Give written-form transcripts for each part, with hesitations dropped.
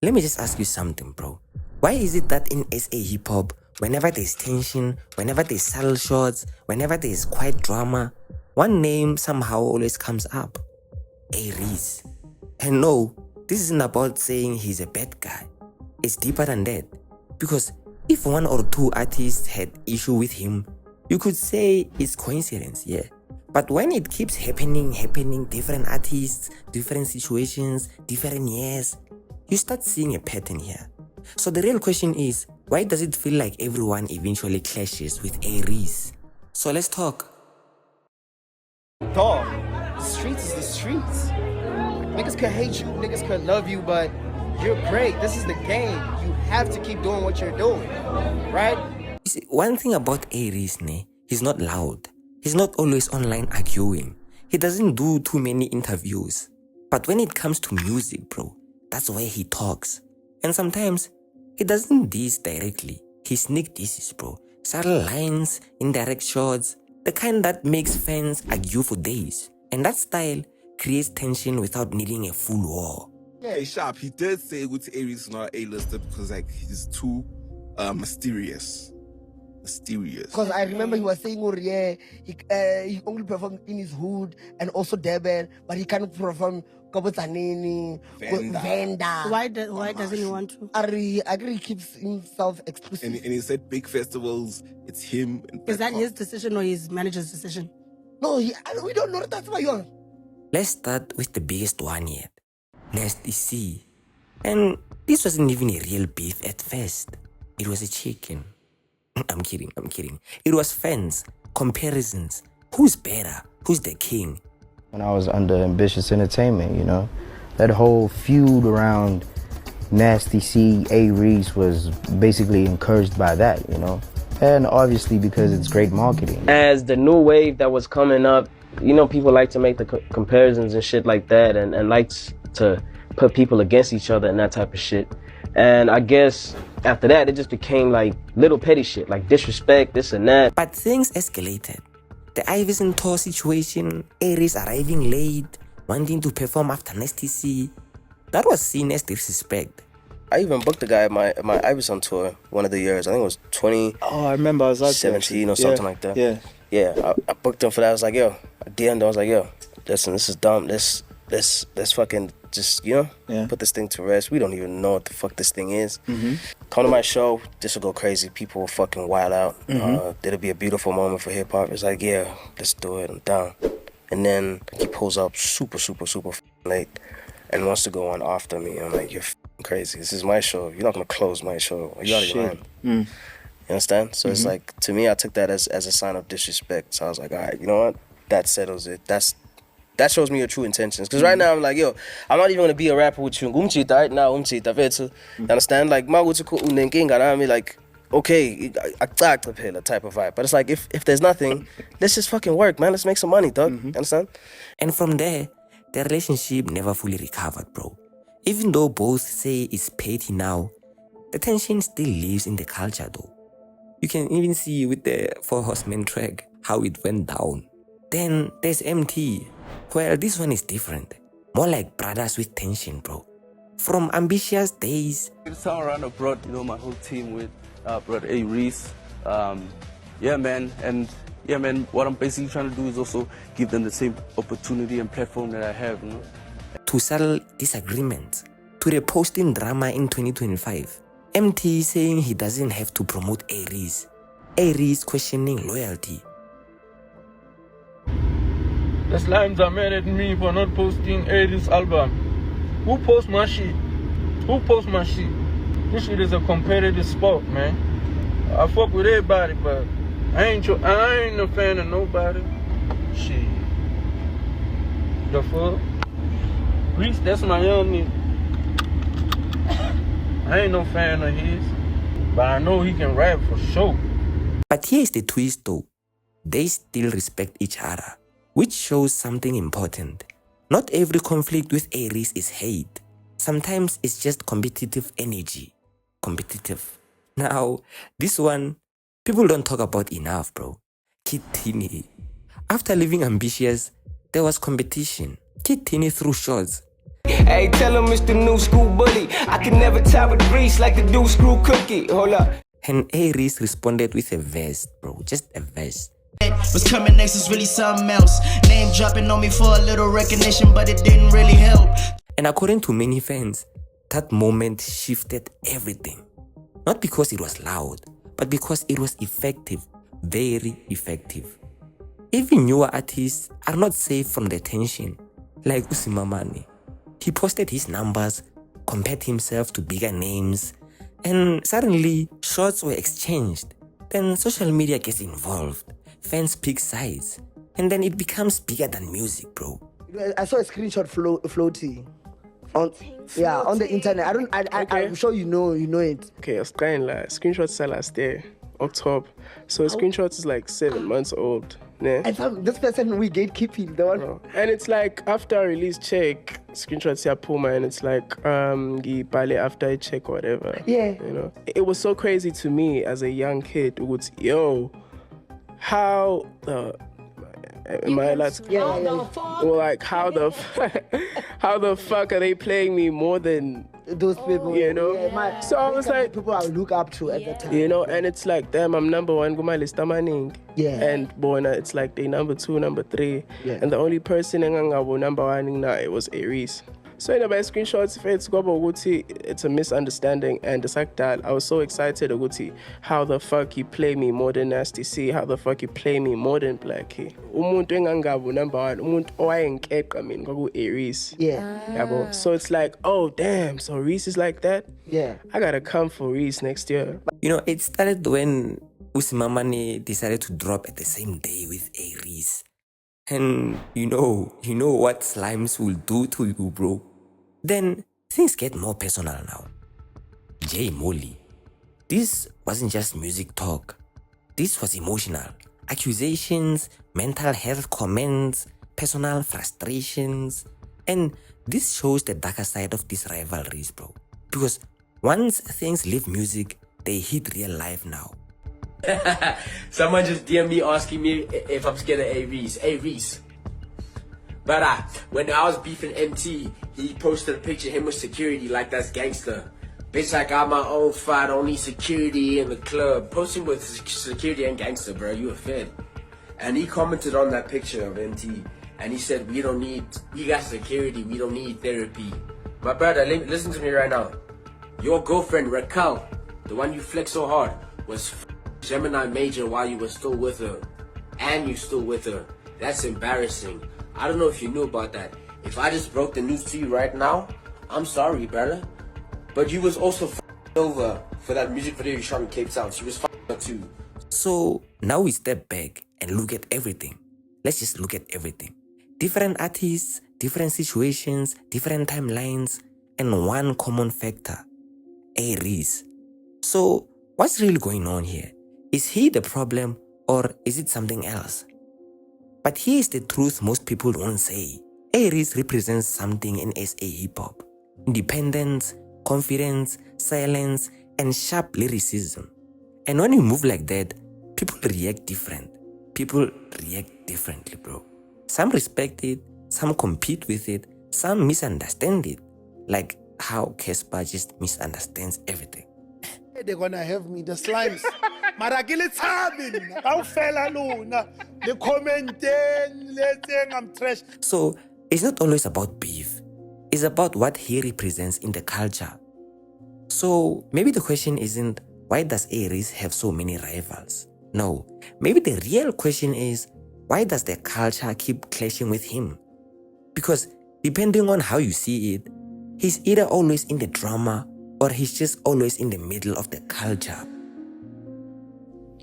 Let me just ask you something, bro. Why is it that in SA hip hop, whenever there's tension, whenever there's subtle shots, whenever there's quiet drama, one name somehow always comes up? A-Reece. And no, this isn't about saying he's a bad guy. It's deeper than that. Because if one or two artists had issue with him, you could say it's coincidence, yeah. But when it keeps happening, different artists, different situations, different years, you start seeing a pattern here. So the real question is, why does it feel like everyone eventually clashes with A-Reece? So let's talk. Dog, the streets is the streets. Niggas could hate you, niggas could love you, but you're great. This is the game. You have to keep doing what you're doing, right? You see, one thing about A-Reece, he's not loud. He's not always online arguing. He doesn't do too many interviews. But when it comes to music, bro, that's where he talks. And sometimes, he doesn't diss directly. He sneak disses, bro. Subtle lines, indirect shots, the kind that makes fans argue for days. And that style creates tension without needing a full war. Hey, Sharp, he did say A-Reece is not A-lister because like he's too mysterious. Because I remember he was saying, oh yeah, he only performed in his hood and also Durban, but he can't perform Kobotanini, Venda. Why doesn't he want to? I agree he keeps himself exclusive. And he said big festivals, it's him. And is that his decision or his manager's decision? No, we don't know. That's why you're... Let's start with the biggest one yet. Nasty C. And this wasn't even a real beef at first. It was a chicken. I'm kidding. It was fans, comparisons. Who's better? Who's the king? When I was under Ambitious Entertainment, you know, that whole feud around Nasty C, A-Reece was basically encouraged by that, you know. And obviously because it's great marketing. As the new wave that was coming up, you know, people like to make the comparisons and shit like that and likes to put people against each other and that type of shit. And I guess after that, it just became like little petty shit, like disrespect, this and that. But things escalated. The Ivyson tour situation, A-Reece arriving late, wanting to perform after Nasty C, that was seen as disrespect. I even booked the guy at my Ivyson tour one of the years. I think it was 20. Oh, I remember. I was like 17 or something like that. Yeah. I booked him for that. I was like, yo, at the end, I was like, yo, listen, this is dumb. Let's fucking just, you know, put this thing to rest. We don't even know what the fuck this thing is. Come to my show, this will go crazy. People will fucking wild out. It'll be a beautiful moment for hip hop. It's like, yeah, let's do it. I'm down. And then he pulls up super late and wants to go on after me. I'm like, you're crazy. This is my show. You're not gonna close my show. You out of your mind. You understand? So it's like, to me, I took that as a sign of disrespect. So I was like, all right, you know what? That settles it. That shows me your true intentions. Because right now, I'm like, yo, I'm not even going to be a rapper with you. Right now, you understand? Like, like, okay, type of vibe. But it's like, if there's nothing, let's just fucking work, man. Let's make some money, dog. Understand? And from there, the relationship never fully recovered, bro. Even though both say it's petty now, the tension still lives in the culture, though. You can even see with the Four Horsemen track how it went down. Then there's Emtee. Well, this one is different. More like brothers with tension, bro. From ambitious days. This time around I brought, you know, my whole team with, brought A-Reece. Yeah, man. And yeah, man, what I'm basically trying to do is also give them the same opportunity and platform that I have, you know. To settle disagreements, to the posting drama in 2025. Emtee saying he doesn't have to promote A-Reece. A-Reece questioning loyalty. The slimes are mad at me for not posting A-Reece album. Who posts my shit? Who posts my shit? This shit is a competitive sport, man. I fuck with everybody, but I ain't a fan of nobody. Shit. The fuck? Reece, that's my young nigga. I ain't no fan of his, but I know he can rap for sure. But here's the twist though. They still respect each other, which shows something important. Not every conflict with A-Reece is hate. Sometimes it's just competitive energy. Competitive. Now, this one, people don't talk about enough, bro. Kid Tini. After leaving Ambitious, there was competition. Kid Tini threw shots. Hey, tell him it's the new school bully. I can never tie with grease like the dude screw cookie. Hold up. And A-Reece responded with a verse, bro. Just a verse. What's coming next is really something else. Name dropping on me for a little recognition, but it didn't really help. And according to many fans, that moment shifted everything. Not because it was loud, but because it was effective. Very effective. Even newer artists are not safe from the tension, like Usimamane. He posted his numbers, compared himself to bigger names, and suddenly shots were exchanged. Then social media gets involved, fans pick sides, and then it becomes bigger than music, bro. I saw a screenshot floating on the internet. I'm sure you know it. Okay, I was kind like screenshots sell last day, October. So a screenshot is like 7 months old. Yeah. I thought this person we gatekeeping the one. And it's like after I release check, screenshots here Puma, and it's like after I check or whatever. Yeah. You know, it was so crazy to me as a young kid. It was how am I allowed to? Yeah. Well, like how the fuck are they playing me more than those people? You know. Yeah, so I was like, people I look up to at that time. You know, and it's like, damn, I'm number one, go my list, yeah. And Bona, it's like they number 2, number 3, yeah. And the only person in number 1 now it was A-Reece. So in the screenshots, it's a misunderstanding, and it's like that. I was so excited, how the fuck he play me more than Nasty C, how the fuck he play me more than Blackie. Number 1, A-Reece. Yeah. So it's like, oh damn, so Reece is like that? Yeah. I gotta come for Reece next year. You know, it started when Usimamane decided to drop at the same day with A-Reece. And you know what slimes will do to you, bro. Then things get more personal now. J Molley. This wasn't just music talk. This was emotional. Accusations, mental health comments, personal frustrations. And this shows the darker side of these rivalries, bro. Because once things leave music, they hit real life now. Someone just DM me asking me if I'm scared of A-Reece. A-Reece. But when I was beefing Emtee, he posted a picture of him with security like that's gangster. Bitch, I got my own fight, don't need security in the club. Posting with security and gangster, bro, you a fed. And he commented on that picture of Emtee, and he said, we got security, we don't need therapy. My brother, listen to me right now. Your girlfriend, Raquel, the one you flex so hard, was Gemini major while you were still with her, and you still with her. That's embarrassing. I don't know if you knew about that. If I just broke the news to you right now, I'm sorry, brother. But you was also over for that music video you shot in Cape Town. She was her too. So now we step back and look at everything. Let's just look at everything. Different artists, different situations, different timelines, and one common factor, A-Reece. So what's really going on here? Is he the problem, or is it something else? But here's the truth most people won't say. A-Reece represents something in SA hip-hop. Independence, confidence, silence, and sharp lyricism. And when you move like that, people react different. People react differently, bro. Some respect it, some compete with it, some misunderstand it. Like how Casper just misunderstands everything. They're gonna have me, the slimes. Marakile Tabin, how fella luna, the commenting, letting I'm trash. So it's not always about beef. It's about what he represents in the culture. So maybe the question isn't why does A-Reece have so many rivals? No, maybe the real question is why does the culture keep clashing with him? Because depending on how you see it, he's either always in the drama or he's just always in the middle of the culture.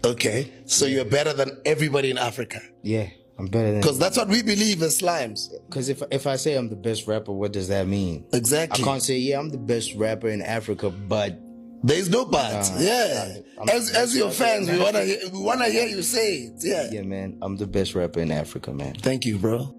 Okay, so you're better than everybody in Africa. Yeah, I'm better than. Because that's what we believe as slimes. Because if I say I'm the best rapper, what does that mean? Exactly. I can't say, yeah, I'm the best rapper in Africa, but there's no but. Yeah. As your fans, we wanna hear you say it. Yeah. Yeah, man, I'm the best rapper in Africa, man. Thank you, bro.